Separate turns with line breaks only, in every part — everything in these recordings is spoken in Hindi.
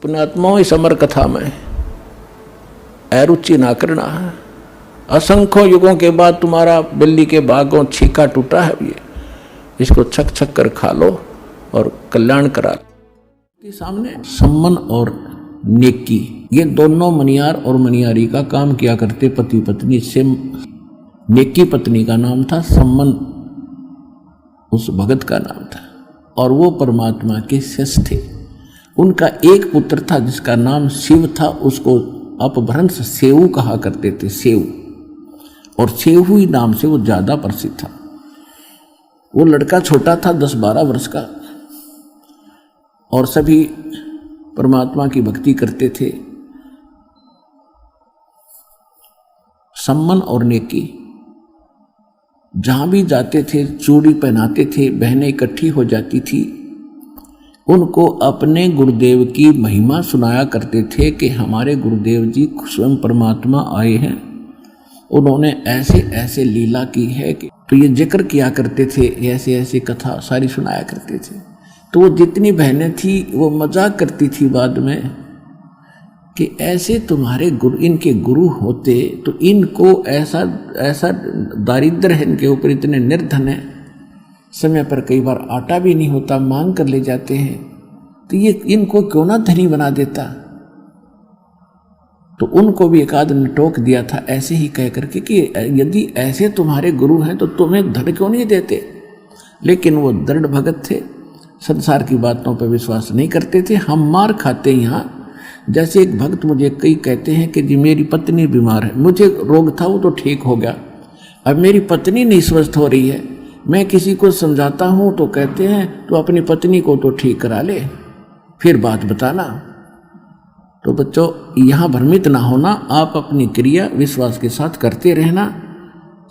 पुण्यात्माओं इस अमर कथा में अरुचि ना करना है। असंख्य युगों के बाद तुम्हारा बिल्ली के बागों छीका टूटा है, ये इसको छक छक कर खा लो और कल्याण करा लो। के सामने सम्मन और नेकी, ये दोनों मनियार और मनियारी का काम किया करते पति पत्नी से। नेकी पत्नी का नाम था, सम्मन उस भगत का नाम था, और वो परमात्मा के शिष्य थे। उनका एक पुत्र था जिसका नाम शिव था, उसको अपभ्रंश सेऊ कहा करते थे, सेऊ, और सेऊ ही नाम से वो ज्यादा प्रसिद्ध था। वो लड़का छोटा था, 10-12 वर्ष का, और सभी परमात्मा की भक्ति करते थे। सम्मन और नेकी जहां भी जाते थे चूड़ी पहनाते थे, बहनें इकट्ठी हो जाती थी, उनको अपने गुरुदेव की महिमा सुनाया करते थे कि हमारे गुरुदेव जी स्वयं परमात्मा आए हैं, उन्होंने ऐसे ऐसे लीला की है कि, तो ये जिक्र किया करते थे, ऐसे ऐसे कथा सारी सुनाया करते थे। तो वो जितनी बहनें थी वो मजाक करती थी बाद में कि ऐसे तुम्हारे गुरु, इनके गुरु होते तो इनको ऐसा ऐसा दारिद्र है इनके ऊपर, इतने निर्धन है, समय पर कई बार आटा भी नहीं होता, मांग कर ले जाते हैं, तो ये इनको क्यों ना धनी बना देता। तो उनको भी एक आध ने टोक दिया था ऐसे ही कह करके कि यदि ऐसे तुम्हारे गुरु हैं तो तुम्हें धन क्यों नहीं देते। लेकिन वो दृढ़ भगत थे, संसार की बातों पर विश्वास नहीं करते थे। हम मार खाते यहाँ, जैसे एक भक्त मुझे कई कहते हैं कि जी मेरी पत्नी बीमार है, मुझे रोग था वो तो ठीक हो गया, अब मेरी पत्नी नहीं स्वस्थ हो रही है, मैं किसी को समझाता हूँ तो कहते हैं तो अपनी पत्नी को तो ठीक करा ले फिर बात बताना। तो बच्चों यहाँ भ्रमित ना होना, आप अपनी क्रिया विश्वास के साथ करते रहना,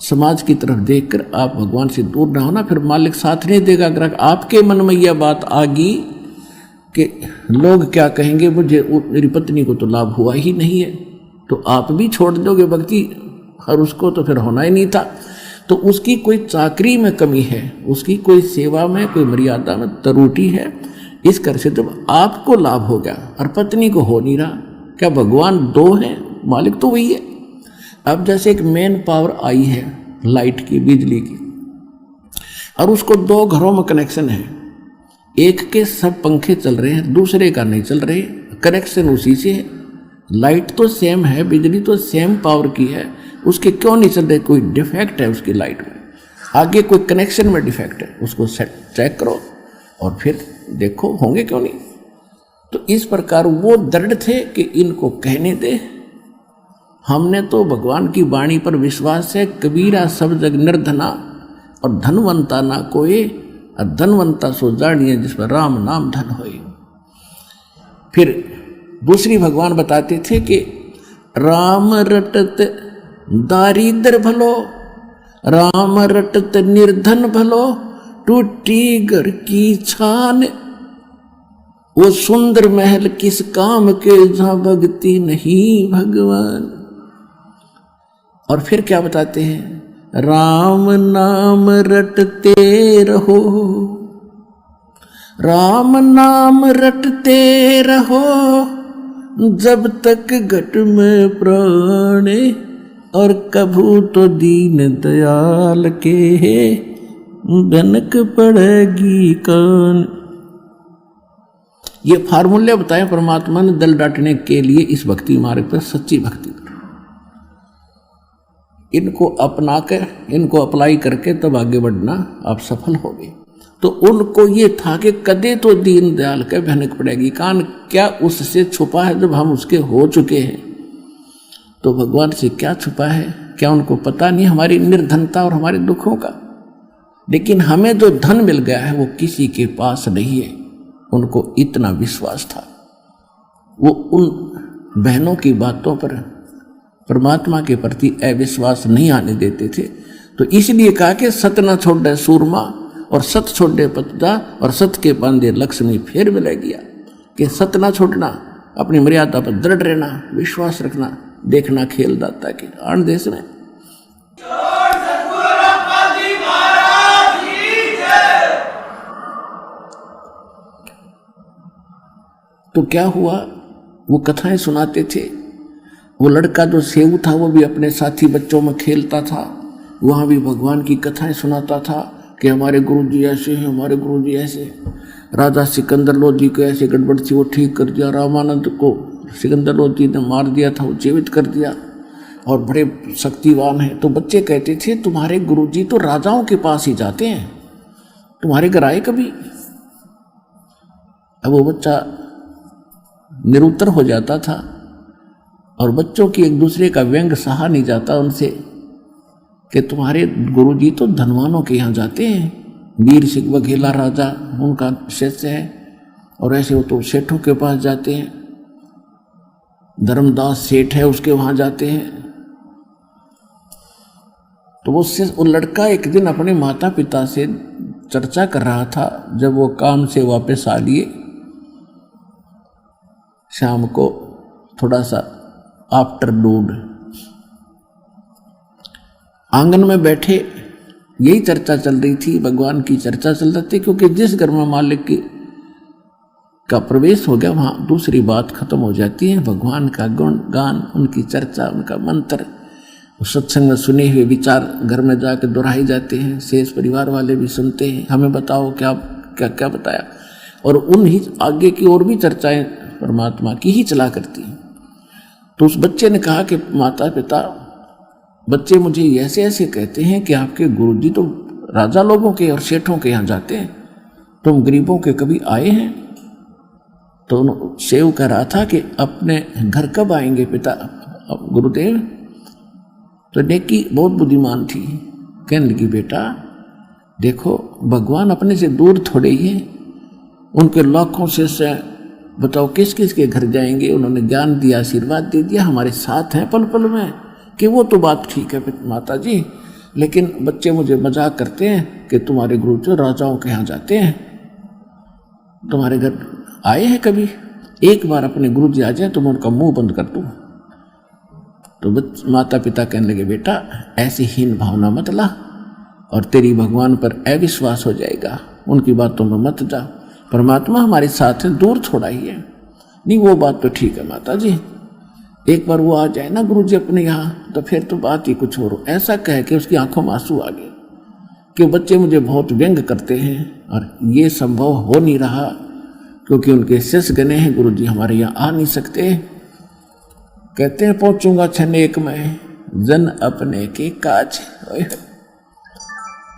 समाज की तरफ देखकर आप भगवान से दूर ना होना, फिर मालिक साथ नहीं देगा। अगर आपके मन में यह बात आ गई कि लोग क्या कहेंगे, मुझे मेरी पत्नी को तो लाभ हुआ ही नहीं है, तो आप भी छोड़ दोगे भक्ति, और उसको तो फिर होना ही नहीं था। तो उसकी कोई चाकरी में कमी है, उसकी कोई सेवा में, कोई मर्यादा में त्रुटि है, इस कर से जब आपको लाभ हो गया और पत्नी को हो नहीं रहा, क्या भगवान दो हैं, मालिक तो वही है। अब जैसे एक मेन पावर आई है लाइट की, बिजली की, और उसको 2 घरों में कनेक्शन है, एक के सब पंखे चल रहे हैं, दूसरे का नहीं चल रहे, कनेक्शन उसी से है। लाइट तो सेम है, बिजली तो सेम पावर की है, उसके क्यों नहीं चल रहे, कोई डिफेक्ट है उसकी लाइट में, आगे कोई कनेक्शन में डिफेक्ट है, उसको चेक करो और फिर देखो होंगे क्यों नहीं। तो इस प्रकार वो दृढ़ थे कि इनको कहने दे, हमने तो भगवान की वाणी पर विश्वास है, कबीरा सब जग निर्धना और धनवंता ना कोई, और धनवंता सो जानिए जिस पर राम नाम धन होए। फिर दूसरी भगवान बताते थे कि राम रटत दारिद्र भलो, राम रटत निर्धन भलो, टूटी घर की छान, वो सुंदर महल किस काम के जहां भक्ति नहीं भगवान। और फिर क्या बताते हैं, राम नाम रटते रहो, राम नाम रटते रहो, जब तक घट में प्राण, और कभू तो दीन दयाल के गनक पड़ेगी कान। ये फार्मूले बताए परमात्मा ने दल डांटने के लिए इस भक्ति मार्ग पर, सच्ची भक्ति पर। इनको अपना कर, इनको अप्लाई करके तब आगे बढ़ना आप सफल होगे। तो उनको ये था कि कदे तो दीन दयाल के भनक पड़ेगी कान, क्या उससे छुपा है जब हम उसके हो चुके हैं, तो भगवान से क्या छुपा है, क्या उनको पता नहीं हमारी निर्धनता और हमारे दुखों का। लेकिन हमें जो धन मिल गया है वो किसी के पास नहीं है, उनको इतना विश्वास था। वो उन बहनों की बातों पर, परमात्मा के प्रति अविश्वास नहीं आने देते थे। तो इसलिए कहा कि सत न छोड़े सूरमा, और सत छोड़े पतदा, और सत के बांधे लक्ष्मी फिर मिले गया। कि सत न छोड़ना, अपनी मर्यादा पर दृढ़ रहना, विश्वास रखना, देखना खेल दाता के आन देश में। तो क्या हुआ, वो कथाएं सुनाते थे। वो लड़का जो सेऊ था वो भी अपने साथी बच्चों में खेलता था, वहाँ भी भगवान की कथाएं सुनाता था कि हमारे गुरुजी ऐसे हैं, हमारे गुरुजी ऐसे। राजा सिकंदर लोधी को ऐसे गड़बड़ थी वो ठीक कर दिया, रामानंद को सिकंदर लोधी ने मार दिया था वो जीवित कर दिया, और बड़े शक्तिवान हैं। तो बच्चे कहते थे तुम्हारे गुरुजी तो राजाओं के पास ही जाते हैं, तुम्हारे घर आए कभी? अब वो बच्चा निरुत्तर हो जाता था, और बच्चों की एक दूसरे का व्यंग सहा नहीं जाता उनसे कि तुम्हारे गुरुजी तो धनवानों के यहाँ जाते हैं, वीर सिंह बघेला राजा उनका शिष्य है, और ऐसे वो तो सेठों के पास जाते हैं, धर्मदास सेठ है उसके वहाँ जाते हैं। तो वो लड़का एक दिन अपने माता पिता से चर्चा कर रहा था, जब वो काम से वापस आ लिए शाम को थोड़ा सा आफ्टरनून, आंगन में बैठे यही चर्चा चल रही थी, भगवान की चर्चा चल रही थी, क्योंकि जिस घर में मालिक का प्रवेश हो गया वहाँ दूसरी बात खत्म हो जाती है। भगवान का गुण गान, उनकी चर्चा, उनका मंत्र, सत्संग में सुने हुए विचार घर में जाकर दोहराए जाते हैं, शेष परिवार वाले भी सुनते हैं, हमें बताओ क्या क्या क्या बताया, और उन ही आगे की और भी चर्चाएं परमात्मा की ही चला करती हैं। तो उस बच्चे ने कहा कि माता पिता, बच्चे मुझे ऐसे ऐसे कहते हैं कि आपके गुरुजी तो राजा लोगों के और सेठों के यहाँ जाते हैं, तुम गरीबों के कभी आए हैं? तो सेव कह रहा था कि अपने घर कब आएंगे पिता गुरुदेव? तो नेकी बहुत बुद्धिमान थी, कहने लगी बेटा देखो भगवान अपने से दूर थोड़े ही है, उनके लाखों से बताओ किस किस के घर जाएंगे, उन्होंने ज्ञान दिया, आशीर्वाद दे दिया, हमारे साथ हैं पल पल में, कि वो तो बात ठीक है माता जी, लेकिन बच्चे मुझे मजाक करते हैं कि तुम्हारे गुरु जो राजाओं के यहाँ जाते हैं, तुम्हारे घर आए हैं कभी? एक बार अपने गुरु जी आ जाए तो मैं उनका मुंह बंद कर दूँ। तो माता पिता कहने लगे बेटा ऐसी हीन भावना मत ला, और तेरी भगवान पर अविश्वास हो जाएगा, उनकी बातों में मत जा, परमात्मा हमारे साथ है, दूर थोड़ा ही है। नहीं वो बात तो ठीक है माता जी, एक बार वो आ जाए ना गुरु जी अपने यहाँ तो फिर तो बात ही कुछ और। ऐसा कह के उसकी आंखों में आंसू आ गए कि बच्चे मुझे बहुत व्यंग करते हैं, और ये संभव हो नहीं रहा क्योंकि उनके शिष्य गने हैं, गुरु जी हमारे यहाँ आ नहीं सकते। कहते हैं पहुंचूंगा क्षण एक में जन अपने के काज।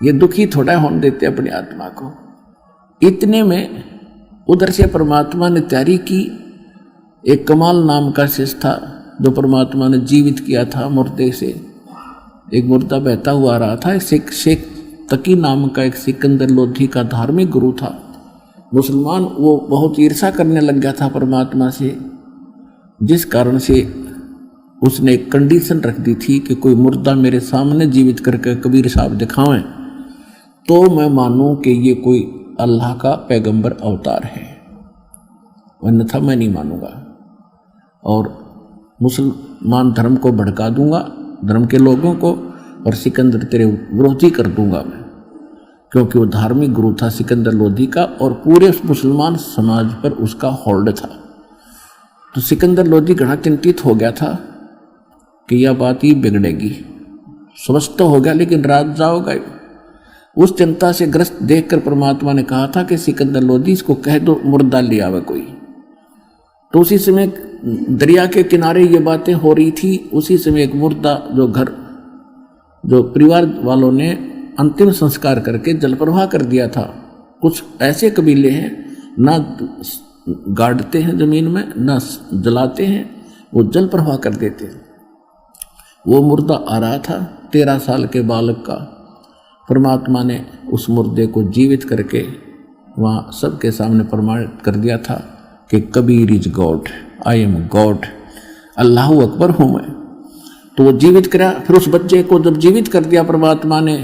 ये दुखी थोड़ा होने देते अपनी आत्मा को। इतने में उधर से परमात्मा ने तैयारी की, एक कमाल नाम का शिष्य था जो परमात्मा ने जीवित किया था मुर्दे से, एक मुर्दा बहता हुआ आ रहा था। शेख तकी नाम का एक सिकंदर लोधी का धार्मिक गुरु था, मुसलमान, वो बहुत ईर्षा करने लग गया था परमात्मा से, जिस कारण से उसने एक कंडीशन रख दी थी कि कोई मुर्दा मेरे सामने जीवित करके कबीर साहब दिखावें तो मैं मानूं कि ये कोई अल्लाह का पैगंबर अवतार है, अन्यथा मैं नहीं मानूंगा और मुसलमान धर्म को भड़का दूंगा, धर्म के लोगों को, और सिकंदर तेरे विरोधी कर दूंगा मैं। क्योंकि वो धार्मिक गुरु था सिकंदर लोधी का, और पूरे मुसलमान समाज पर उसका होल्ड था। तो सिकंदर लोधी घना चिंतित हो गया था कि यह बात ही बिगड़ेगी, समझ तो हो गया लेकिन रात जाओगा। उस चिंता से ग्रस्त देखकर परमात्मा ने कहा था कि सिकंदर लोधी इसको कह दो मुर्दा ले आवे कोई। तो उसी समय दरिया के किनारे ये बातें हो रही थी। उसी समय एक मुर्दा जो परिवार वालों ने अंतिम संस्कार करके जल प्रवाह कर दिया था। कुछ ऐसे कबीले हैं ना गाड़ते हैं जमीन में ना जलाते हैं, वो जल प्रवाह कर देते हैं। वो मुर्दा आ रहा था 13 साल के बालक का। परमात्मा ने उस मुर्दे को जीवित करके वहाँ सबके सामने प्रमाणित कर दिया था कि Kabir is God, I am God, अल्लाह अकबर हूँ मैं। तो वो जीवित करा। फिर उस बच्चे को जब जीवित कर दिया परमात्मा ने,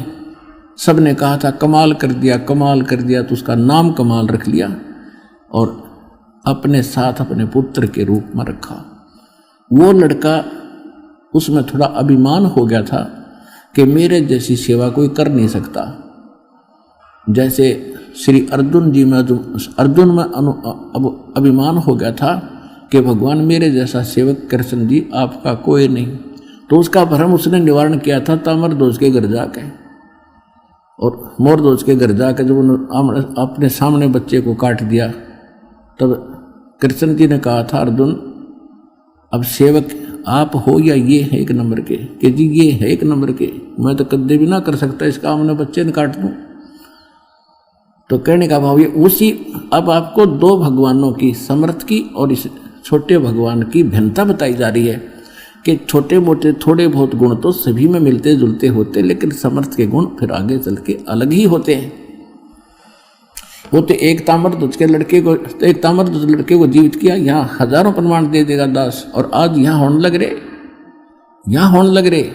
सब ने कहा था कमाल कर दिया, कमाल कर दिया, तो उसका नाम कमाल रख लिया और अपने साथ अपने पुत्र के रूप में रखा। वो लड़का, उसमें थोड़ा अभिमान हो गया था कि मेरे जैसी सेवा कोई कर नहीं सकता। जैसे श्री अर्जुन जी में, अर्जुन में अब अभिमान हो गया था कि भगवान मेरे जैसा सेवक कृष्ण जी आपका कोई नहीं। तो उसका भ्रम उसने निवारण किया था ताम्रध्वज के घर जाके, और मोरध्वज के घर जाकर जब उन्होंने अपने सामने बच्चे को काट दिया, तब कृष्ण जी ने कहा था अर्जुन अब सेवक आप हो या ये है एक नंबर के, कि जी ये है एक नंबर के, मैं तो कद्दे भी ना कर सकता इसका, हमने बच्चे ने काट दूं। तो कहने का भाव ये उसी, अब आपको दो भगवानों की, समर्थ की और इस छोटे भगवान की भिन्नता बताई जा रही है कि छोटे मोटे थोड़े बहुत गुण तो सभी में मिलते जुलते होते, लेकिन समर्थ के गुण फिर आगे चल के अलग ही होते हैं। वो तो एक ताम्रध्वज लड़के को जीवित किया, यहाँ हजारों प्रमाण दे देगा दास, और आज यहाँ होने लग रहे।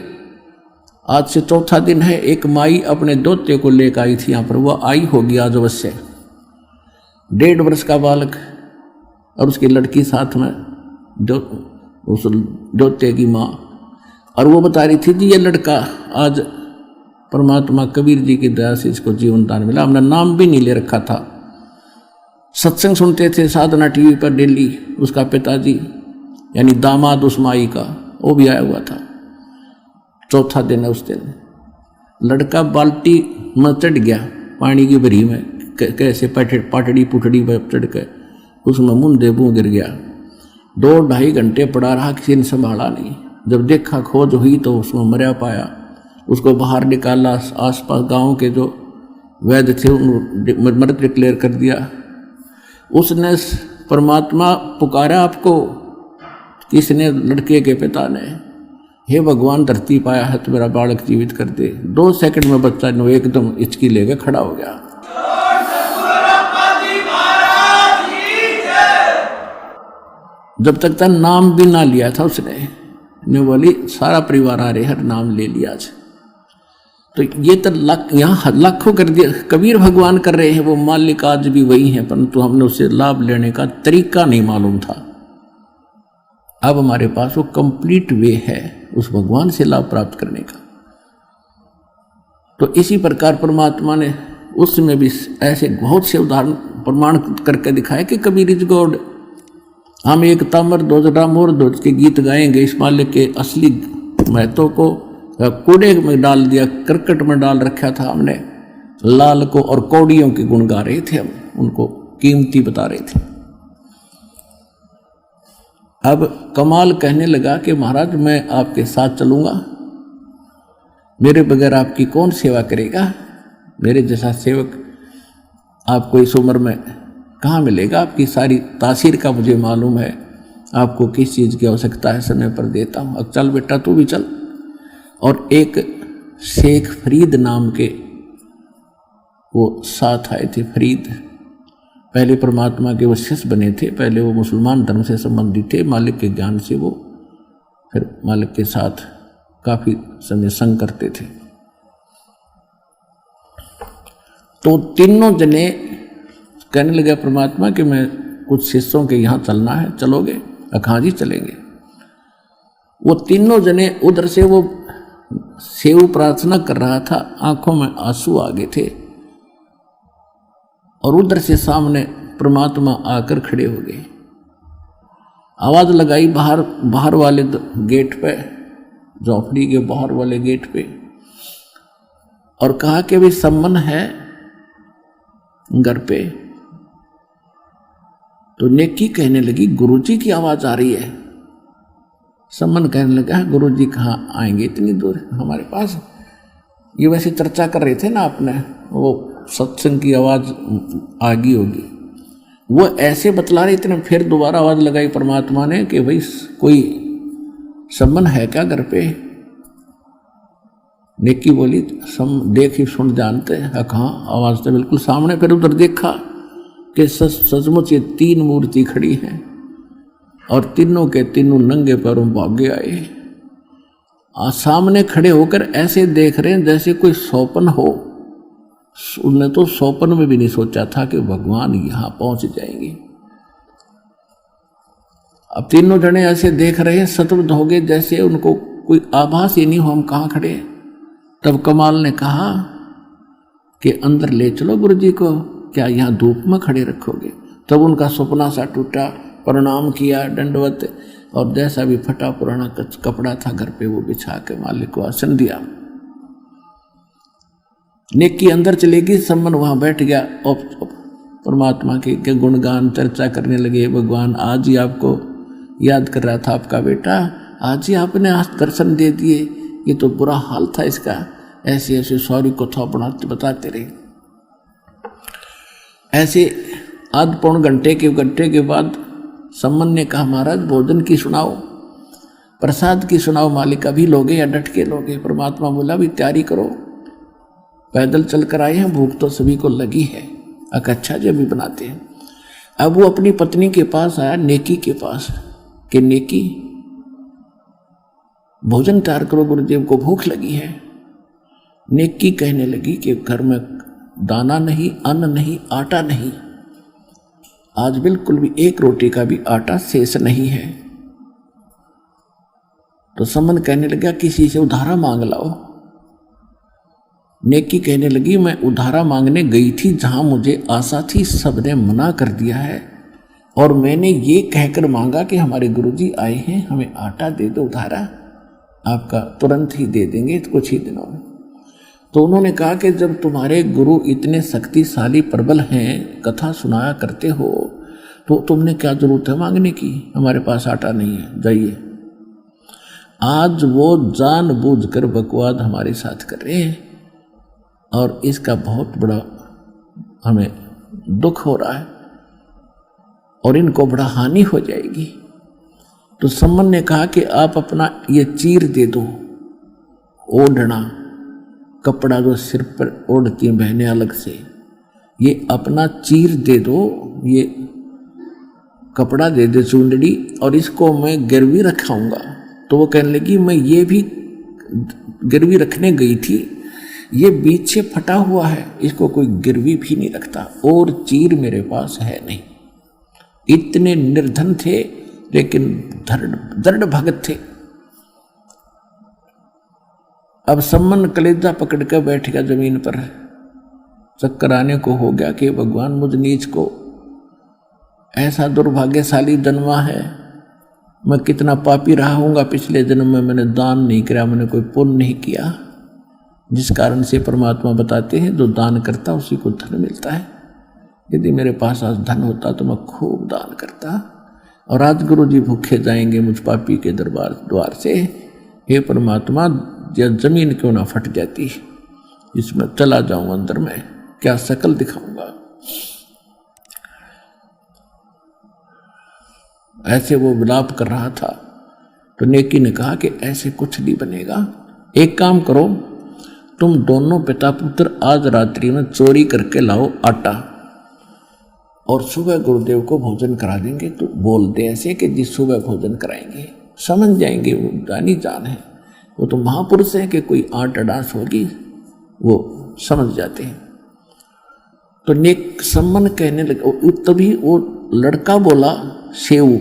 आज से चौथा दिन है, एक माई अपने दोते को लेकर आई थी यहाँ पर, वह आई होगी आज अवश्य, 1.5 वर्ष का बालक और उसकी लड़की साथ में, जो उस दोते की माँ, और वो बता रही थी जी ये लड़का आज परमात्मा कबीर जी की दया से इसको जीवन दान मिला, हमने नाम भी नहीं ले रखा था। सत्संग सुनते थे साधना टीवी पर डेली, उसका पिताजी यानी दामाद उस माई का वो भी आया हुआ था। चौथा दिन है, उस दिन लड़का बाल्टी में चढ़ गया पानी की भरी में, कैसे पाटड़ी पुटड़ी पर चढ़ के उसमें मुंदे मुँह गिर गया। 2-2.5 घंटे पड़ा रहा, किसी ने संभाला नहीं। जब देखा खोज हुई तो उसमें मरा पाया, उसको बाहर निकाला, आसपास गांव के जो वैद्य थे उन्होंने मृत डिक्लेयर कर दिया। उसने परमात्मा पुकारा आपको, किसने? लड़के के पिता ने, हे भगवान धरती पाया है तो मेरा बालक जीवित कर दे। 2 सेकंड में बच्चा ने एकदम हिचकी लेकर खड़ा हो गया। जब तक था नाम भी ना लिया था उसने, ने बोली सारा परिवार आ रहे हर नाम ले लिया आज। तो ये तो यहाँ लाखों कर दिया, कबीर भगवान कर रहे हैं, वो मालिक आज भी वही है, परंतु हमने उससे लाभ लेने का तरीका नहीं मालूम था। अब हमारे पास वो कंप्लीट वे है उस भगवान से लाभ प्राप्त करने का। तो इसी प्रकार परमात्मा ने उसमें भी ऐसे बहुत से उदाहरण प्रमाण करके दिखाया कि कबीर इज गॉड। हम एक ताम्रध्वज मोरध्वज के गीत गाएंगे, इस मालिक के असली महत्व को कूड़े में डाल दिया, करकट में डाल रखा था हमने लाल को, और कौड़ियों के गुण गा रहे थे, हम उनको कीमती बता रहे थे। अब कमाल कहने लगा कि महाराज मैं आपके साथ चलूंगा, मेरे बगैर आपकी कौन सेवा करेगा, मेरे जैसा सेवक आपको इस उम्र में कहाँ मिलेगा, आपकी सारी तासीर का मुझे मालूम है, आपको किस चीज़ की आवश्यकता है समय पर देता हूँ, अब चल बेटा तू भी चल। और एक शेख फरीद नाम के वो साथ आए थे। फरीद पहले परमात्मा के वो शिष्य बने थे, पहले वो मुसलमान धर्म से संबंधित थे, मालिक के ज्ञान से वो फिर मालिक के साथ काफ़ी समय संग करते थे। तो तीनों जने कहने लगे परमात्मा कि मैं कुछ शिष्यों के यहाँ चलना है, चलोगे? हाँ जी चलेंगे। वो तीनों जने उधर से वो सेव प्रार्थना कर रहा था, आंखों में आंसू आ गए थे, और उधर से सामने परमात्मा आकर खड़े हो गए। आवाज लगाई बाहर वाले गेट पे, झोपड़ी के बाहर वाले गेट पे, और कहा कि भी सम्मन है घर पे। तो नेकी कहने लगी गुरुजी की आवाज आ रही है। सम्मन कहने लगा गुरुजी कहाँ आएंगे इतनी दूर हमारे पास। ये वैसे चर्चा कर रहे थे ना आपने, वो सत्संग की आवाज आ गई होगी, वो ऐसे बतला रहे थे। फिर दोबारा आवाज लगाई परमात्मा ने कि भाई कोई सम्मन है क्या घर पे? नेकी बोली देख ही सुन जानते हैं, कहाँ आवाज तो बिल्कुल सामने। फिर उधर देखा कि सचमुच ये 3 मूर्ति खड़ी हैं, और तीनों के तीनों नंगे पैरों भागे आए, सामने खड़े होकर ऐसे देख रहे हैं जैसे कोई स्वप्न हो। उन्होंने तो स्वप्न में भी नहीं सोचा था कि भगवान यहां पहुंच जाएंगे। अब तीनों जने ऐसे देख रहे हैं, सतबुद्ध हो गए, जैसे उनको कोई आभास ही नहीं हो हम कहाँ खड़े। तब कमाल ने कहा कि अंदर ले चलो गुरुजी को, क्या यहाँ धूप में खड़े रखोगे? तब उनका सपना सा टूटा प्रणाम किया दंडवत, और जैसा भी फटा पुराना कपड़ा था घर पे वो बिछा के मालिक को आसन दिया। नेकी अंदर चलेगी, सम्मन वहां बैठ गया और परमात्मा के गुणगान चर्चा करने लगे। भगवान आज ही आपको याद कर रहा था आपका बेटा, आज ही आपने आज दर्शन दे दिए, ये तो बुरा हाल था इसका, ऐसे ऐसे सॉरी को था बताते रहे। ऐसे आध पौन घंटे के बाद सम्मन ने कहा महाराज भोजन की सुनाओ, प्रसाद की सुनाओ, मालिक अभी लोगे या डट के लोगे? परमात्मा बोला भी तैयारी करो, पैदल चल कर आए हैं, भूख तो सभी को लगी है, अच्छा जी अभी बनाते हैं। अब वो अपनी पत्नी के पास आया, नेकी के पास, कि नेकी भोजन तैयार करो, गुरुदेव को भूख लगी है। नेकी कहने लगी कि घर में दाना नहीं, अन्न नहीं, आटा नहीं, आज बिल्कुल भी एक रोटी का भी आटा शेष नहीं है। तो सम्मन कहने लगा किसी से उधारा मांग लाओ। नेकी कहने लगी मैं उधारा मांगने गई थी, जहां मुझे आशा थी सबने मना कर दिया है, और मैंने ये कहकर मांगा कि हमारे गुरुजी आए हैं, हमें आटा दे दो उधारा, आपका तुरंत ही दे देंगे कुछ ही दिनों में। तो उन्होंने कहा कि जब तुम्हारे गुरु इतने शक्तिशाली प्रबल हैं, कथा सुनाया करते हो, तो तुमने क्या जरूरत है मांगने की, हमारे पास आटा नहीं है, जाइए। आज वो जानबूझकर बकवाद हमारे साथ कर रहे हैं और इसका बहुत बड़ा हमें दुख हो रहा है और इनको बड़ा हानि हो जाएगी। तो सम्मन ने कहा कि आप अपना ये चीर दे दो, ओढ़ना कपड़ा जो सिर पर ओढ़ती हैं बहनें अलग से, ये अपना चीर दे दो, ये कपड़ा दे दे चुंदड़ी, और इसको मैं गिरवी रखाऊंगा। तो वो कहने लगी मैं ये भी गिरवी रखने गई थी, ये बीच से फटा हुआ है, इसको कोई गिरवी भी नहीं रखता, और चीर मेरे पास है नहीं। इतने निर्धन थे लेकिन दृढ़ भगत थे। अब सम्मन कलेजा पकड़ कर बैठ गया जमीन पर, चक्कर आने को हो गया कि भगवान मुझ नीच को ऐसा दुर्भाग्यशाली जन्मा है, मैं कितना पापी रहा हूँगा पिछले जन्म में, मैंने दान नहीं किया, मैंने कोई पुण्य नहीं किया, जिस कारण से परमात्मा बताते हैं जो दान करता उसी को धन मिलता है। यदि मेरे पास आज धन होता तो मैं खूब दान करता, और आज गुरु जी भूखे जाएंगे मुझ पापी के द्वार से। हे परमात्मा जमीन क्यों ना फट जाती, इसमें चला जाऊं अंदर में, क्या शकल दिखाऊंगा। ऐसे वो विलाप कर रहा था। तो नेकी ने कहा कि ऐसे कुछ नहीं बनेगा, एक काम करो, तुम दोनों पिता पुत्र आज रात्रि में चोरी करके लाओ आटा, और सुबह गुरुदेव को भोजन करा देंगे। तो बोलते ऐसे कि जिस सुबह भोजन कराएंगे, समझ जाएंगे, वो जानी जान है, वो तो महापुरुष है कि कोई आट अडास होगी, वो समझ जाते हैं। तो नेक सम्मन कहने लगे, तभी वो लड़का बोला शेऊ,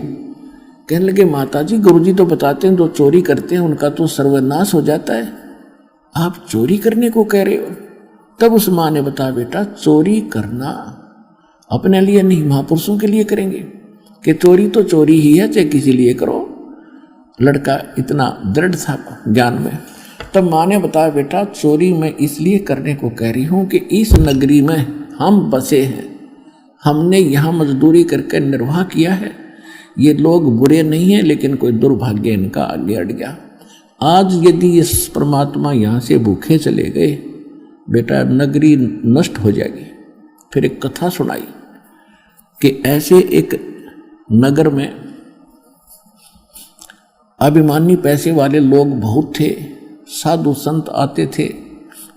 कहने लगे माताजी गुरुजी तो बताते हैं जो चोरी करते हैं उनका तो सर्वनाश हो जाता है, आप चोरी करने को कह रहे हो। तब उस माँ ने बताया बेटा चोरी करना अपने लिए नहीं महापुरुषों के लिए करेंगे, कि चोरी तो चोरी ही है, चाहे किसी लिए करो। लड़का इतना दृढ़ था ज्ञान में। तब माँ ने बताया बेटा चोरी मैं इसलिए करने को कह रही हूँ कि इस नगरी में हम बसे हैं, हमने यहाँ मजदूरी करके निर्वाह किया है, ये लोग बुरे नहीं हैं लेकिन कोई दुर्भाग्य इनका आगे अड़ गया। आज यदि ये परमात्मा यहाँ से भूखे चले गए बेटा नगरी नष्ट हो जाएगी। फिर एक कथा सुनाई कि ऐसे एक नगर में अभिमानी पैसे वाले लोग बहुत थे, साधु संत आते थे,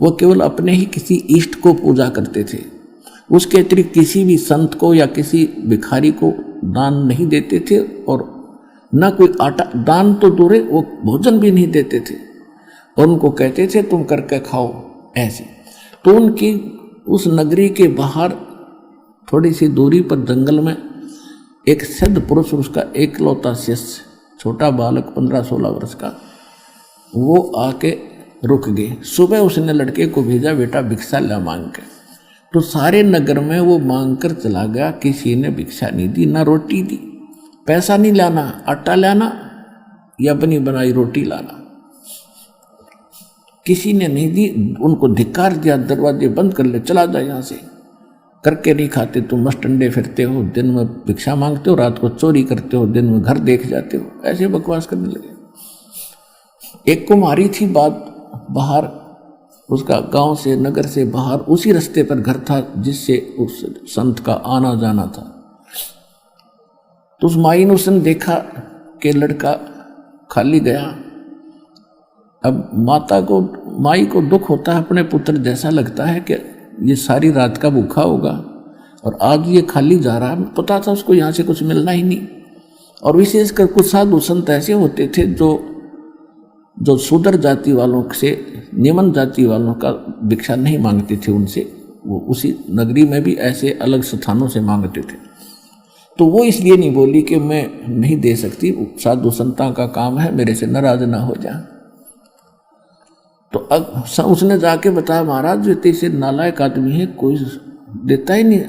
वो केवल अपने ही किसी इष्ट को पूजा करते थे, उसके अतिरिक्त किसी भी संत को या किसी भिखारी को दान नहीं देते थे, और न कोई आटा दान तो दूर, वो भोजन भी नहीं देते थे, और उनको कहते थे तुम करके खाओ ऐसे। तो उनकी उस नगरी के बाहर थोड़ी सी दूरी पर जंगल में एक सिद्ध पुरुष, उसका एकलौता शिष्य छोटा बालक 15-16 वर्ष का, वो आके रुक गए। सुबह उसने लड़के को भेजा बेटा भिक्षा ला मांग के। तो सारे नगर में वो मांग कर चला गया, किसी ने भिक्षा नहीं दी, ना रोटी दी, पैसा नहीं लाना, आटा लाना या बनी बनाई रोटी लाना। किसी ने नहीं दी, उनको धिक्कार दिया, दरवाजे बंद कर ले, चला जा यहाँ से, करके नहीं खाते, तुम मस्त अंडे फिरते हो, दिन में भिक्षा मांगते हो, रात को चोरी करते हो, दिन में घर देख जाते हो, ऐसे बकवास करने लगे। एक कुमारी थी बाहर, उसका गांव से नगर से बाहर उसी रास्ते पर घर था जिससे उस संत का आना जाना था। तो उस माई ने उसने देखा कि लड़का खाली गया। अब माई को दुख होता है, अपने पुत्र जैसा लगता है कि ये सारी रात का भूखा होगा और आज ये खाली जा रहा है। पता था उसको यहाँ से कुछ मिलना ही नहीं। और विशेषकर कुछ साधु संत ऐसे होते थे जो शूद्र जाति वालों से, निम्न जाति वालों का भिक्षा नहीं मांगते थे उनसे, वो उसी नगरी में भी ऐसे अलग स्थानों से मांगते थे। तो वो इसलिए नहीं बोली कि मैं नहीं दे सकती, साधु संतां का काम है, मेरे से नाराज ना हो जा। तो अब उसने जाके बताया, महाराज जो ऐसे नालायक आदमी है, कोई देता ही नहीं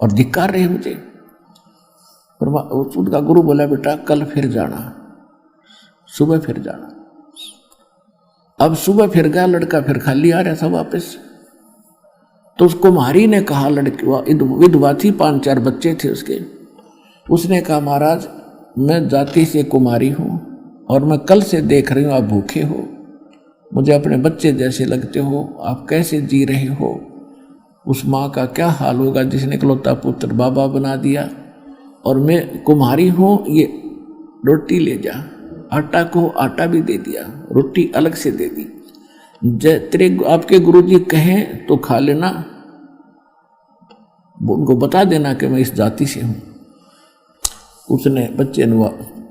और धिक्कार रहे मुझे। पर उनका गुरु बोला, बेटा कल फिर जाना, सुबह फिर जाना। अब सुबह फिर गया, लड़का फिर खाली आ रहा था वापस। तो उस कुमारी ने कहा, लड़की विधवा थी, 5-4 बच्चे थे उसके। उसने कहा, महाराज मैं जाति से कुमारी हूँ और मैं कल से देख रही हूँ आप भूखे हो, मुझे अपने बच्चे जैसे लगते हो, आप कैसे जी रहे हो। उस माँ का क्या हाल होगा जिसने इकलौता पुत्र बाबा बना दिया। और मैं कुम्हारी हूँ, ये रोटी ले जा। आटा को आटा भी दे दिया, रोटी अलग से दे दी। तेरे आपके गुरुजी कहें तो खा लेना, उनको बता देना कि मैं इस जाति से हूँ। उसने बच्चे ने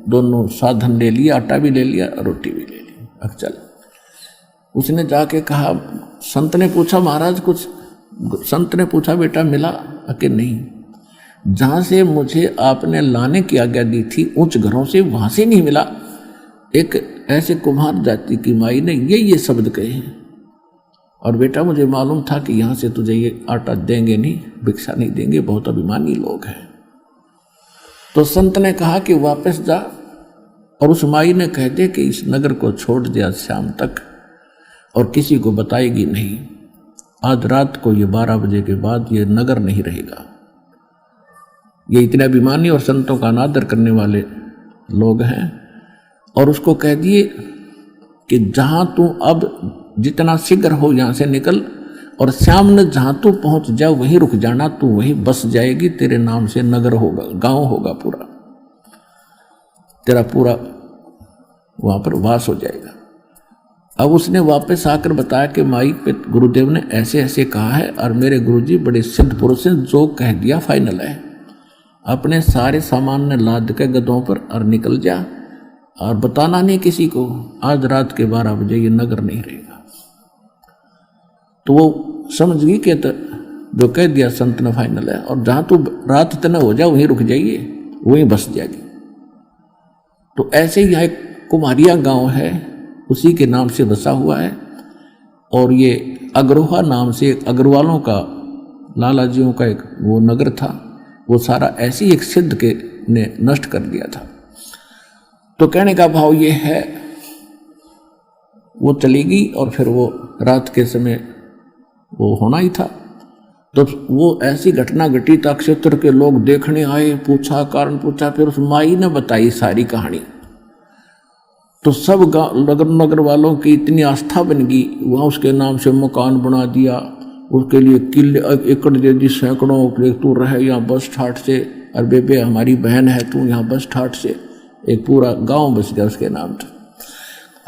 दोनों साधन ले लिया, आटा भी ले लिया, रोटी भी ले ली। अब चल, उसने जाके कहा, संत ने पूछा, महाराज कुछ? संत ने पूछा, बेटा मिला? कि नहीं, जहाँ से मुझे आपने लाने की आज्ञा दी थी उच्च घरों से, वहाँ से नहीं मिला। एक ऐसे कुम्हार जाति की माई ने ये शब्द कहे हैं। और बेटा मुझे मालूम था कि यहाँ से तुझे ये आटा देंगे नहीं, भिक्षा नहीं देंगे, बहुत अभिमानी लोग हैं। तो संत ने कहा कि वापस जा और उस माई ने कह दे कि इस नगर को छोड़ दिया शाम तक और किसी को बताएगी नहीं। आज रात को ये 12 बजे के बाद ये नगर नहीं रहेगा। ये इतने अभिमानी और संतों का अनादर करने वाले लोग हैं। और उसको कह दिए कि जहाँ तू अब जितना शीघ्र हो यहाँ से निकल और शाम ने जहाँ तू पहुँच जा वहीं रुक जाना, तू वहीं बस जाएगी, तेरे नाम से नगर होगा, गांव होगा पूरा, तेरा पूरा वहाँ पर वास हो जाएगा। अब उसने वापस आकर बताया कि माई पे गुरुदेव ने ऐसे ऐसे कहा है और मेरे गुरुजी बड़े सिद्ध पुरुष हैं, जो कह दिया फाइनल है। अपने सारे सामान ने लाद के गधों पर और निकल जा और बताना नहीं किसी को, आज रात के 12 बजे ये नगर नहीं रहेगा। तो वो समझ गई कि जो कह दिया संत ने फाइनल है और जहाँ तू रात तय हो जा वहीं रुक जाइए, वहीं बस जाएगी। तो ऐसे ही यहाँ एक कुमारिया गांव है, उसी के नाम से बसा हुआ है। और ये अग्रोहा नाम से अग्रवालों का, लालाजियों का एक वो नगर था, वो सारा ऐसी एक सिद्ध के ने नष्ट कर दिया था। तो कहने का भाव ये है, वो चली गई और फिर वो रात के समय वो होना ही था। तो वो ऐसी घटना घटी था, क्षेत्र के लोग देखने आए, पूछा, कारण पूछा, फिर उस माई ने बताई सारी कहानी। तो सब नगर वालों की इतनी आस्था बन गई, वहाँ उसके नाम से मकान बना दिया, उसके लिए किले एकड़ दे दी, सैकड़ों, तू रहे यहाँ बस ठाट से, और बेबे हमारी बहन है तू यहाँ बस ठाट से, एक पूरा गांव बस गया उसके नाम से।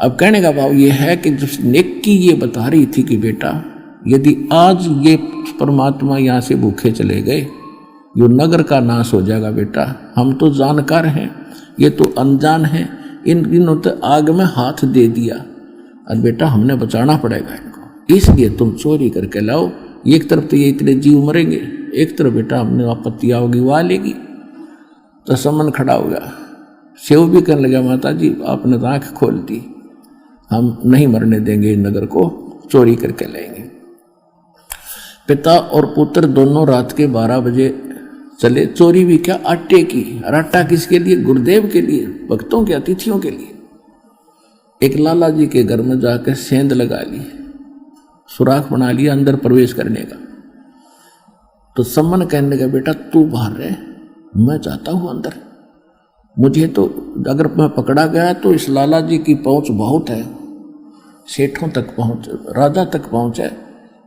अब कहने का भाव ये है कि जिस नेकी ये बता रही थी कि बेटा यदि आज ये परमात्मा यहाँ से भूखे चले गए, यो नगर का नाश हो जाएगा। बेटा हम तो जानकार हैं, ये तो अनजान हैं, इन्होंने तो आग में हाथ दे दिया और बेटा हमने बचाना पड़ेगा इनको, इसलिए तुम चोरी करके लाओ। एक तरफ तो ये इतने जीव मरेंगे, एक तरफ बेटा हमने आपत्ति आओगी वो आ लेगी। तो समन खड़ा हो गया, सेव भी करने लगा, माता जी आपने तो आँख खोल दी, हम नहीं मरने देंगे, नगर को चोरी करके लाएंगे। पिता और पुत्र दोनों रात के 12 बजे चले। चोरी भी क्या, आटे की। और आटा किसके लिए? गुरुदेव के लिए, भक्तों के, अतिथियों के लिए। एक लाला जी के घर में जाकर सेंध लगा ली, सुराख बना लिया अंदर प्रवेश करने का। तो सम्मन कहने लगा, बेटा तू बाहर रहे, मैं जाता हूं अंदर। मुझे तो अगर मैं पकड़ा गया तो इस लाला जी की पहुंच बहुत है, सेठों तक पहुंच, राजा तक पहुंच है।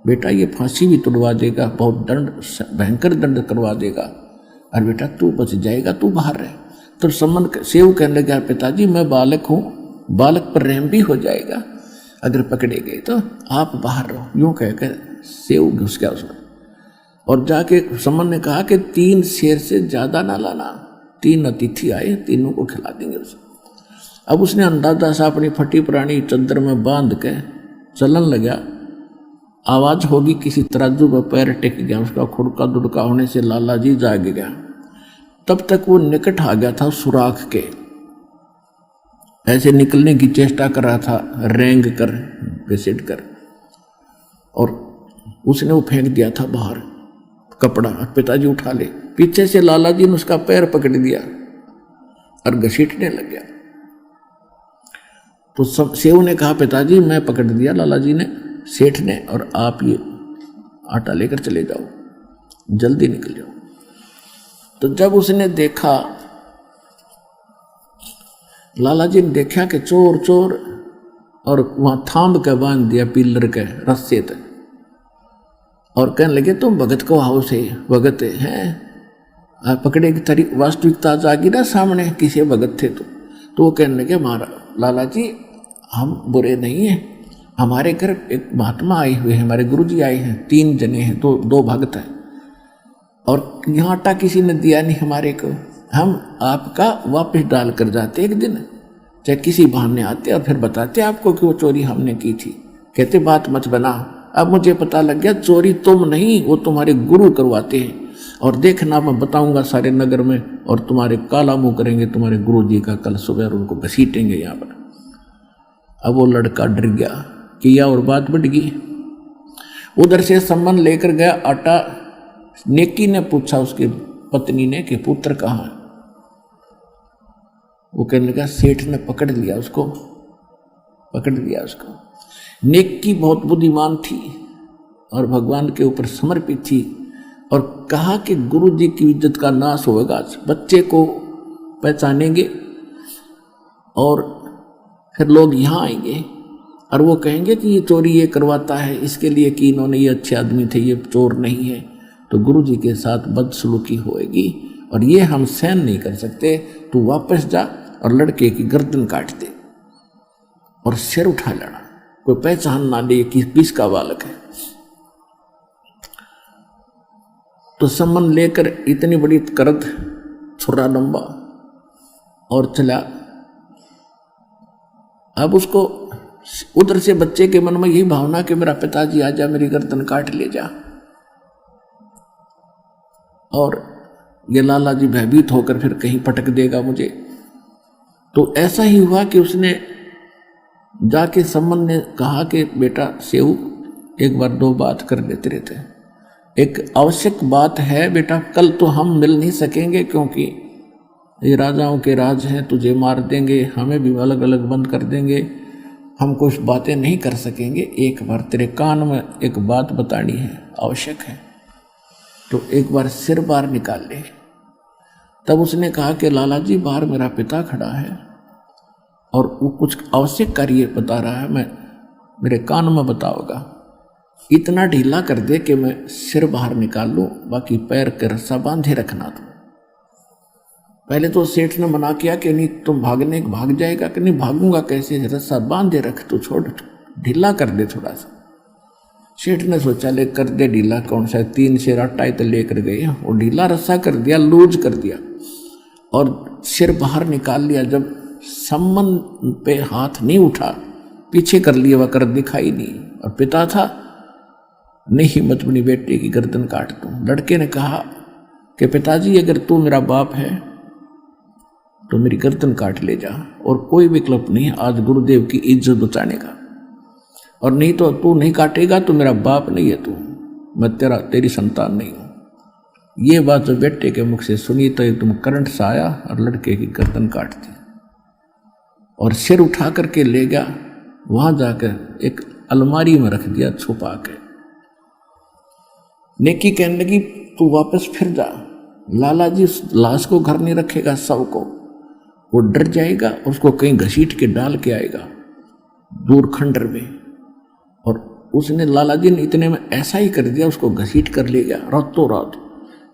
बेटा ये फांसी भी तुड़वा देगा, बहुत दंड, भयंकर दंड करवा देगा, और बेटा तू बच जाएगा, तू बाहर रहे। तो सम्मन सेव कहने लगा, पिताजी मैं बालक हूं, बालक पर रहम भी हो जाएगा, अगर पकड़े गए तो आप बाहर रहो। यूं कहकर सेव घुस गया उसमें। और जाके सम्मन ने कहा कि 3 शेर से ज्यादा ना लाना, 3 अतिथि आए, तीनों को खिला देंगे उसे। अब उसने अंदाजा सा अपनी फटी पुरानी चद्दर में बांध के चलन लगा। आवाज होगी किसी तराजू पर पैर टेक गया, उसका खुड़का दुड़का होने से लाला जी जाग गया। तब तक वो निकट आ गया था सुराख के, ऐसे निकलने की चेष्टा कर रहा था, रेंग कर, घसीट कर, और उसने वो फेंक दिया था बाहर कपड़ा। पिताजी उठा ले, पीछे से लाला जी ने उसका पैर पकड़ दिया और घसीटने लग गया। तो सेव ने कहा, पिताजी मैं पकड़ दिया लाला जी ने, सेठ ने, और आप ये आटा लेकर चले जाओ, जल्दी निकल जाओ। तो जब उसने देखा, लाला जी ने देखा कि चोर चोर, और वहां थाम के बांध दिया पिलर के रस्से तक, और कहने लगे तुम भगत को आओ से, भगत हैं। पकड़े की तारीख वास्तविकता जागी ना सामने, किसी भगत थे तो वो कहने लगे, हमारा लाला जी हम बुरे नहीं हैं, हमारे घर एक महात्मा आए हुए हैं, हमारे गुरुजी आए हैं, 3 जने हैं, 2 भगत हैं, और यहाँ आटा किसी ने दिया नहीं हमारे को, हम आपका वापस डाल कर जाते एक दिन, चाहे किसी बहाने आते और फिर बताते आपको कि वो चोरी हमने की थी। कहते बात मत बना, अब मुझे पता लग गया चोरी तुम नहीं, वो तुम्हारे गुरु करवाते हैं, और देखना मैं बताऊंगा सारे नगर में, और तुम्हारे काला मुंह करेंगे तुम्हारे गुरुजी का कल सुबह, और उनको घसीटेंगे यहाँ पर। अब वो लड़का डर गया, किया और बात बढ़ गई। उधर से सम्मन लेकर गया आटा। नेकी ने पूछा उसकी पत्नी ने कि पुत्र कहाँ है? वो कहने लगा सेठ ने पकड़ लिया उसको, पकड़ लिया उसको। नेकी बहुत बुद्धिमान थी और भगवान के ऊपर समर्पित थी, और कहा कि गुरु जी की इज्जत का नाश होगा, बच्चे को पहचानेंगे और फिर लोग यहाँ आएंगे और वो कहेंगे कि ये चोरी ये करवाता है, इसके लिए कि इन्होंने, ये अच्छे आदमी थे, ये चोर नहीं है, तो गुरु जी के साथ बदसलूकी होएगी, और ये हम सहन नहीं कर सकते। तू वापस जा और लड़के की गर्दन काट दे और सिर उठा लेना, कोई पहचान ना ले कि किसका बालक है। तो सम्मन लेकर इतनी बड़ी करद, छुरा लंबा, और चला। अब उसको उधर से बच्चे के मन में यही भावना कि मेरा पिताजी आ जा, मेरी गर्दन काट ले जा, और ये लाला जी भयभीत होकर फिर कहीं पटक देगा मुझे। तो ऐसा ही हुआ कि उसने जाके सम्मन ने कहा कि बेटा सेऊ, एक बार 2 बात कर लेते रहते हैं, एक आवश्यक बात है बेटा, कल तो हम मिल नहीं सकेंगे क्योंकि ये राजाओं के राज हैं, तुझे मार देंगे, हमें भी अलग अलग बंद कर देंगे, हम कुछ बातें नहीं कर सकेंगे। एक बार तेरे कान में एक बात बतानी है, आवश्यक है, तो एक बार सिर बाहर निकाल ले। तब उसने कहा कि लाला जी बाहर मेरा पिता खड़ा है और वो कुछ आवश्यक कार्य बता रहा है, मैं मेरे कान में बताओगा, इतना ढीला कर दे कि मैं सिर बाहर निकाल लूँ, बाकी पैर के रस्सा बांधे रखना। तुम पहले तो सेठ ने मना किया कि नहीं तुम भागने भाग जाएगा, कि नहीं भागूंगा कैसे, रस्सा बांधे रख, तो छोड़, ढीला कर दे थोड़ा सा। सेठ ने सोचा ले कर दे ढीला, कौन सा 3 शेर आटा ही तो लेकर गए, और ढीला रस्सा कर दिया, लूज कर दिया और सिर बाहर निकाल लिया। जब सम्मन पे हाथ नहीं उठा, पीछे कर लिया, वह कर दिखाई नहीं, और पिता था, नहीं हिम्मत बनी बेटे की गर्दन काट दूं। लड़के ने कहा कि पिताजी अगर तू मेरा बाप है तो मेरी गर्दन काट ले जा, और कोई विकल्प नहीं आज गुरुदेव की इज्जत बचाने का, और नहीं तो तू नहीं काटेगा तो मेरा बाप नहीं है तू, मैं तेरी संतान नहीं हूं। ये बात जो बेटे के मुख से सुनी तो एकदम करंट सा आया और लड़के की गर्दन काट दी और सिर उठा करके ले गया, वहां जाकर एक अलमारी में रख दिया छुपा के। नेकी कहने लगी तू वापस फिर जा, लाला जी उस लाश को घर नहीं रखेगा, सबको वो डर जाएगा, उसको कहीं घसीट के डाल के आएगा दूर खंडर में। और उसने लाला जी ने इतने में ऐसा ही कर दिया, उसको घसीट कर ले गया रातों रात।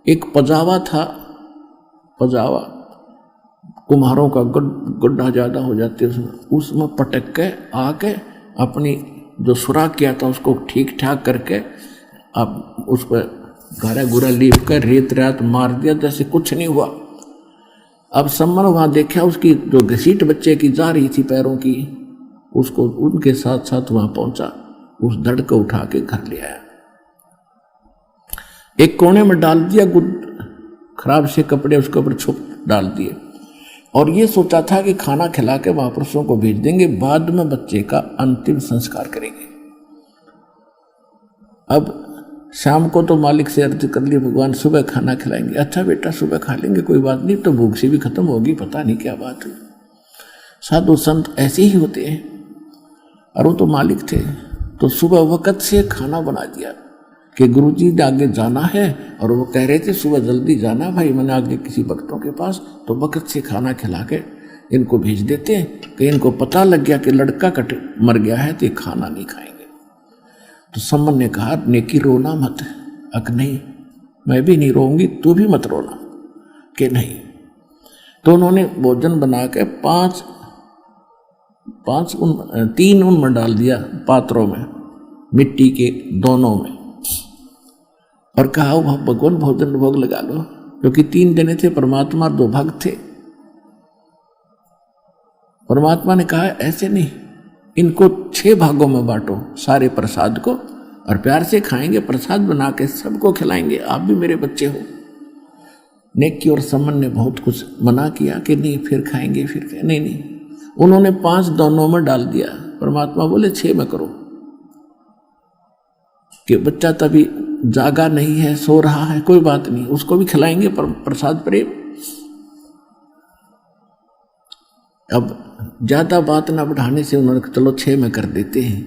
एक पजावा था, पजावा कुम्हारों का गड्ढा ज्यादा हो जाते उसमें पटक के आके अपनी जो सुराख किया था उसको ठीक ठाक करके अब उस पर घारा घूरा लीप कर रेत रात मार दिया, जैसे कुछ नहीं हुआ। अब सम्मन वहां देखा उसकी जो घसीट बच्चे की जा रही थी पैरों की, उसको उनके साथ साथ वहां पहुंचा, उस धड़ को उठा के घर ले आया, एक कोने में डाल दिया, खराब से कपड़े उसके ऊपर छुप डाल दिए और ये सोचा था कि खाना खिला के महापुरुषों को भेज देंगे, बाद में बच्चे का अंतिम संस्कार करेंगे। अब शाम को तो मालिक से अर्ज कर ली, भगवान सुबह खाना खिलाएंगे। अच्छा बेटा सुबह खा लेंगे, कोई बात नहीं, तो भूख से भी खत्म होगी, पता नहीं क्या बात हुई। साधु संत ऐसे ही होते हैं, और वो तो मालिक थे, तो सुबह वक़्त से खाना बना दिया कि गुरुजी ने आगे जाना है, और वो कह रहे थे सुबह जल्दी जाना भाई, मैंने आगे किसी भक्तों के पास, तो वक़्त से खाना खिला के इनको भेज देते हैं कि इनको पता लग गया कि लड़का मर गया है तो ये खाना नहीं खाएंगे। तो सम्मन ने कहा नेकी रोना मत। अक नहीं, मैं भी नहीं रोऊंगी, तू भी मत रोना। कि नहीं। तो उन्होंने भोजन बना के तीन उन में डाल दिया पात्रों में, मिट्टी के दोनों में, और कहा भगवान भोजन भोग लगा लो, क्योंकि 3 जने थे, परमात्मा 2 भक्त थे। परमात्मा ने कहा ऐसे नहीं, इनको 6 भागों में बांटो सारे प्रसाद को, और प्यार से खाएंगे, प्रसाद बना के सबको खिलाएंगे, आप भी मेरे बच्चे हो। नेकी और सम्मन ने बहुत कुछ मना किया कि नहीं फिर खाएंगे, नहीं, उन्होंने 5 दोनों में डाल दिया। परमात्मा बोले 6 में करो, कि बच्चा तभी जागा नहीं है, सो रहा है, कोई बात नहीं, उसको भी खिलाएंगे प्रसाद प्रेम। अब ज्यादा बात ना बढ़ाने से उन्होंने चलो 6 में कर देते हैं।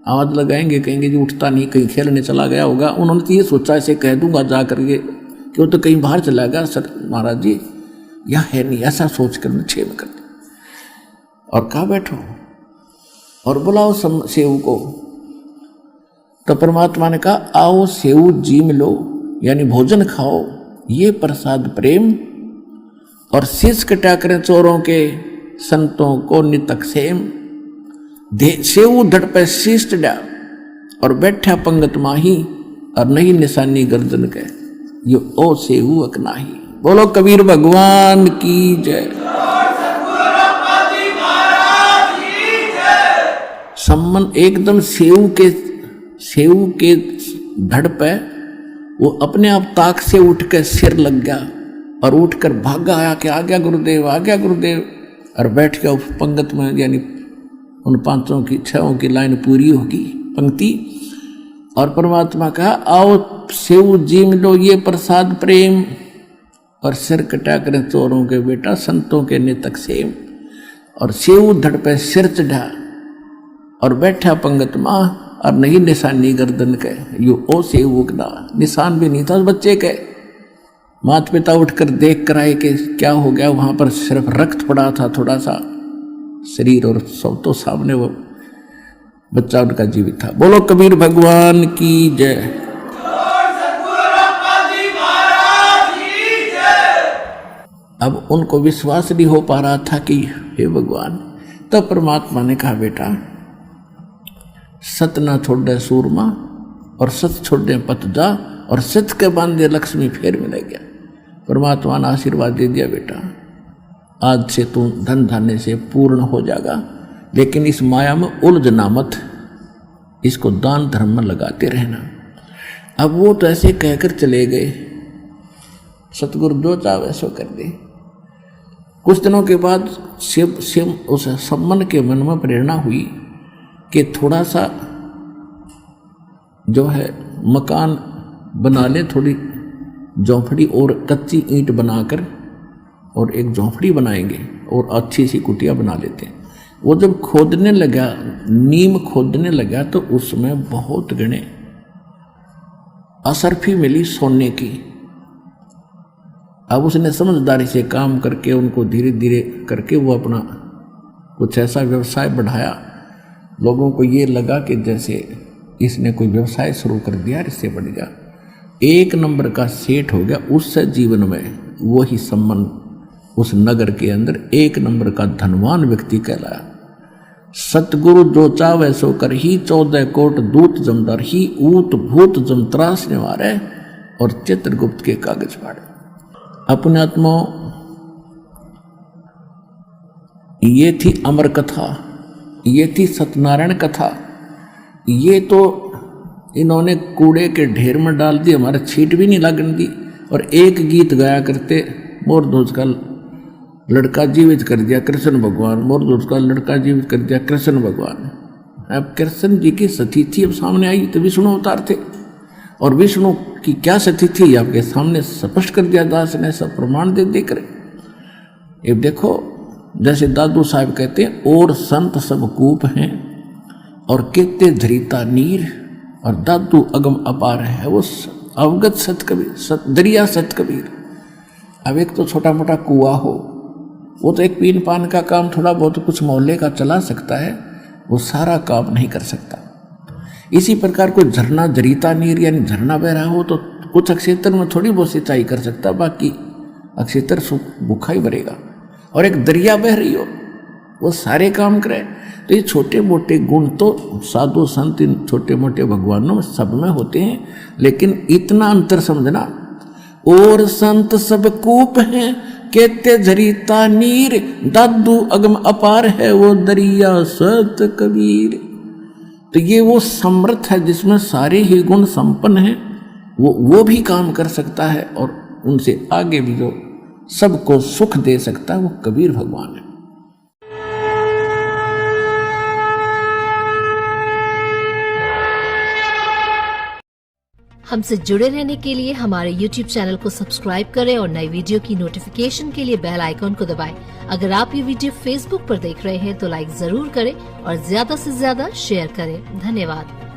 आवाज लगाएंगे, कहेंगे जी उठता नहीं, कहीं खेलने चला गया होगा। उन्होंने तो ये सोचा ऐसे कह दूंगा जा करके कि वो तो कहीं बाहर चला गया, सर महाराज जी यहाँ है नहीं, ऐसा सोच कर 6 में कर दिया। और कहा बैठो और बुलाओ सेव को। तो परमात्मा ने कहा आओ सेव जीम लो, यानी भोजन खाओ, ये प्रसाद प्रेम, और शीश कटा करें चोरों के, संतों को नितक सेम। सेव धड़ पे शीश चढ़ा और बैठा पंगत माही, और नहीं निशानी गर्दन के, ये ओ सेव अकनाही। बोलो कबीर भगवान की जय। सम्मन एकदम सेव के धड़ पे वो अपने आप ताक से उठ के सिर लग गया और उठकर भागा आया कि आ गया गुरुदेव, आ गया गुरुदेव, और बैठ गया उस पंगत में, यानी उन 5 की 6 की लाइन पूरी होगी पंक्ति। और परमात्मा कहा आओ सेव जीम लो, ये प्रसाद प्रेम, और सिर कटा करें चोरों के बेटा, संतों के नितक सेम। और सेव धड़ पे सिर चढ़ा और बैठा पंगत माँ, और नहीं निशानी गर्दन के, यू ओ से उगना, निशान भी नहीं था उस बच्चे के। माता पिता उठकर देख कर आए कि क्या हो गया, वहां पर सिर्फ रक्त पड़ा था थोड़ा सा शरीर, और सब तो सामने वो बच्चा उनका जीवित था। बोलो कबीर भगवान की जय। अब उनको विश्वास नहीं हो पा रहा था कि हे भगवान। तब परमात्मा ने कहा बेटा सत ना छोड़े सूरमा, और सत छोड़े पत जा, और सत के बांधे लक्ष्मी फेर मिले गया। परमात्मा ने आशीर्वाद दे दिया बेटा आज से तू धन धान्य से पूर्ण हो जाएगा, लेकिन इस माया में उलझना मत, इसको दान धर्म में लगाते रहना। अब वो तो ऐसे कहकर चले गए, सतगुरु जो चाहे सो कर दे। कुछ दिनों के बाद शिव उस सम्मन के मन में प्रेरणा हुई कि थोड़ा सा जो है मकान बना ले, थोड़ी झोंपड़ी और कच्ची ईंट बनाकर और एक झोंपड़ी बनाएंगे और अच्छी सी कुटिया बना लेते हैं। वो जब खोदने लगा, नीम खोदने लगा, तो उसमें बहुत गणे असरफी मिली सोने की। अब उसने समझदारी से काम करके उनको धीरे धीरे करके वो अपना कुछ ऐसा व्यवसाय बढ़ाया। लोगों को ये लगा कि जैसे इसने कोई व्यवसाय शुरू कर दिया, इससे बढ़ गया, 1 नंबर का सेठ हो गया। उससे जीवन में वही संबंध उस नगर के अंदर 1 नंबर का धनवान व्यक्ति कहलाया। सतगुरु जो चावे सो कर ही, 14 कोट दूत जमदार ही, ऊत भूत जमत्रास ने मारे और चित्रगुप्त के कागज फाड़े। अपने आत्मा ये थी अमर कथा, ये थी सत्यनारायण कथा। ये तो इन्होंने कूड़े के ढेर में डाल दी, हमारे छीट भी नहीं लगने दी। और एक गीत गाया करते, मोरध्वज का लड़का जीवित कर दिया कृष्ण भगवान, मोरध्वज का लड़का जीवित कर दिया कृष्ण भगवान। अब कृष्ण जी की सतीथि अब सामने आई तो विष्णु अवतार थे, और विष्णु की क्या सतीथि आपके सामने स्पष्ट कर दिया दास ने, सब प्रमाण दे देकर। ये देखो, जैसे दादू साहब कहते हैं, और संत सब कूप हैं और कहते धरीता नीर, और दादू अगम अपार है वो अवगत सत कबीर, दरिया सत कबीर। अब एक तो छोटा मोटा कुआ हो, वो तो एक पीन पान का काम थोड़ा बहुत कुछ मोहल्ले का चला सकता है, वो सारा काम नहीं कर सकता। इसी प्रकार कोई झरना जरीता नीर यानी झरना बह रहा हो तो कुछ क्षेत्र में थोड़ी बहुत सिंचाई कर सकता, बाकी क्षेत्र भूखा ही भरेगा। और एक दरिया बह रही हो, वो सारे काम करे। तो ये छोटे मोटे गुण तो साधु संत इन छोटे मोटे भगवानों में सब में होते हैं, लेकिन इतना अंतर समझना, और संत सब कूप हैं कहते झरीता नीर, दादू अगम अपार है वो दरिया सत कबीर। तो ये वो समर्थ है जिसमें सारे ही गुण संपन्न हैं, वो भी काम कर सकता है, और उनसे आगे भी जो सबको सुख दे सकता है वो कबीर भगवान है।
हमसे जुड़े रहने के लिए हमारे YouTube चैनल को सब्सक्राइब करें और नई वीडियो की नोटिफिकेशन के लिए बेल आइकॉन को दबाएं। अगर आप ये वीडियो Facebook पर देख रहे हैं तो लाइक जरूर करें और ज्यादा से ज्यादा शेयर करें। धन्यवाद।